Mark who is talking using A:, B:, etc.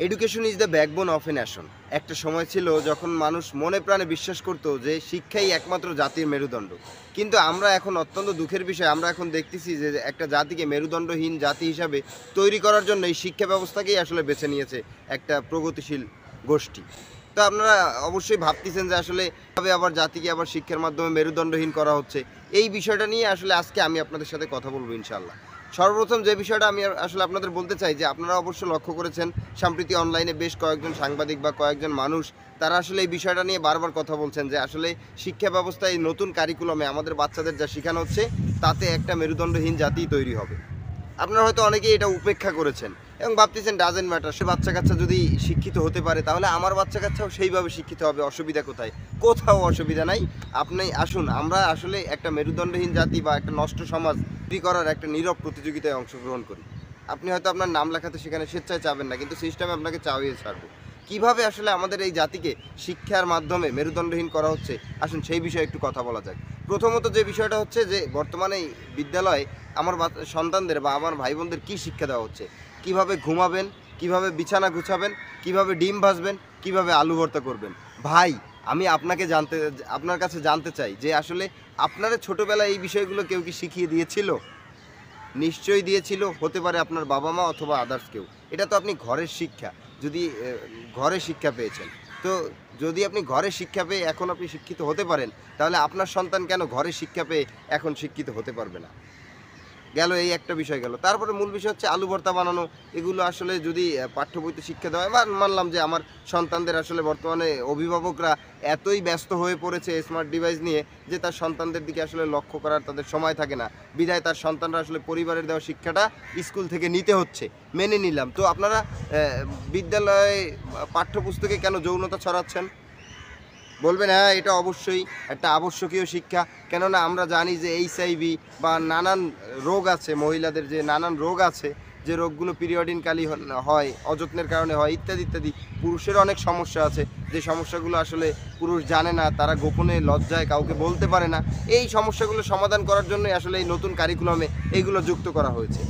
A: Education is the backbone of A nation. একটা সময় ছিল যখন মানুষ মনে প্রাণে বিশ্বাস করতো যে শিক্ষাই একমাত্র জাতির মেরুদণ্ড। কিন্তু আমরা এখন অত্যন্ত দুঃখের বিষয়, আমরা এখন দেখতেছি যে একটা জাতিকে মেরুদণ্ডহীন জাতি হিসাবে তৈরি করার জন্য এই শিক্ষা ব্যবস্থাকেই আসলে বেছে নিয়েছে একটা প্রগতিশীল গোষ্ঠী। তো আপনারা অবশ্যই ভাবতেছেন যে আসলে কিভাবে আবার জাতিকে আবার শিক্ষার মাধ্যমে মেরুদণ্ডহীন করা হচ্ছে। এই বিষয়টা নিয়ে আসলে আজকে আমি আপনাদের সাথে কথা বলবো ইনশাআল্লাহ। সর্বপ্রথম যে বিষয়টা আমি আসলে আপনাদের বলতে চাই যে আপনারা অবশ্য লক্ষ্য করেছেন সম্প্রতি অনলাইনে বেশ কয়েকজন সাংবাদিক বা কয়েকজন মানুষ তারা আসলে এই বিষয়টা নিয়ে বারবার কথা বলছেন যে আসলে শিক্ষা ব্যবস্থায় এই নতুন কারিকুলামে আমাদের বাচ্চাদের যা শেখানো হচ্ছে তাতে একটা মেরুদণ্ডহীন জাতি তৈরি হবে। আপনারা হয়তো অনেকেই এটা উপেক্ষা করেছেন এবং ভাবতেছেন ডাজেন্ট ম্যাটার, সে বাচ্চা কাচ্চা যদি শিক্ষিত হতে পারে তাহলে আমার বাচ্চা কাচ্চাও সেইভাবে শিক্ষিত হবে, অসুবিধা কোথায়? কোথাও অসুবিধা নাই। আপনি আসুন, আমরা আসলে একটা মেরুদণ্ডহীন জাতি বা একটা নষ্ট সমাজ তৈরি করার একটা নীরব প্রতিযোগিতায় অংশগ্রহণ করি। আপনি হয়তো আপনার নাম লেখাতে সেখানে স্বেচ্ছায় চাবেন না, কিন্তু সিস্টেমে আপনাকে চাওয়িয়ে ছাড়বো। কীভাবে আসলে আমাদের এই জাতিকে শিক্ষার মাধ্যমে মেরুদণ্ডহীন করা হচ্ছে, আসুন সেই বিষয়ে একটু কথা বলা যাক। প্রথমত যে বিষয়টা হচ্ছে যে বর্তমানে এই বিদ্যালয়ে আমার সন্তানদের বা আমার ভাই বোনদের কী শিক্ষা দেওয়া হচ্ছে, কিভাবে ঘুমাবেন, কিভাবে বিছানা গুছাবেন, কিভাবে ডিম ভাজবেন, কিভাবে আলু ভর্তা করবেন। ভাই, আমি আপনার কাছে জানতে চাই যে আসলে আপনারা ছোটোবেলায় এই বিষয়গুলো কেউ কি শিখিয়ে দিয়েছিল? নিশ্চয়ই দিয়েছিল, হতে পারে আপনার বাবা মা অথবা আদার্স কেউ। এটা তো আপনি ঘরের শিক্ষা, যদি ঘরে শিক্ষা পেয়েছেন। তো যদি আপনি ঘরে শিক্ষা পেয়ে এখন আপনি শিক্ষিত হতে পারেন, তাহলে আপনার সন্তান কেন ঘরে শিক্ষা পেয়ে এখন শিক্ষিত হতে পারবে না? গেল এই একটা বিষয় গেল। তারপরে মূল বিষয় হচ্ছে আলু ভর্তা বানানো। এগুলো আসলে যদি পাঠ্য বইতে শিক্ষা দেওয়া হয়, মানলাম যে আমার সন্তানদের আসলে বর্তমানে অভিভাবকরা এতই ব্যস্ত হয়ে পড়েছে স্মার্ট ডিভাইস নিয়ে যে তার সন্তানদের দিকে আসলে লক্ষ্য করার তাদের সময় থাকে না। বিধায় তার সন্তানরা আসলে পরিবারের দেওয়া শিক্ষাটা স্কুল থেকে নিতে হচ্ছে। মেনে নিলাম। তো আপনারা বিদ্যালয়ে পাঠ্যপুস্তকে কেন যৌনতা ছড়াচ্ছেন? বলবেন হ্যাঁ, এটা অবশ্যই একটা আবশ্যকীয় শিক্ষা। কেননা আমরা জানি যে এইচআইভি বা নানান রোগ আছে, মহিলাদের যে নানান রোগ আছে, যে রোগগুলো পিরিয়ডিনকালি হয়, অযত্নের কারণে হয়, ইত্যাদি ইত্যাদি। পুরুষের অনেক সমস্যা আছে, যে সমস্যাগুলো আসলে পুরুষ জানে না, তারা গোপনে লজ্জায় কাউকে বলতে পারে না। এই সমস্যাগুলো সমাধান করার জন্যই আসলে এই নতুন কারিকুলামে এইগুলো যুক্ত করা হয়েছে।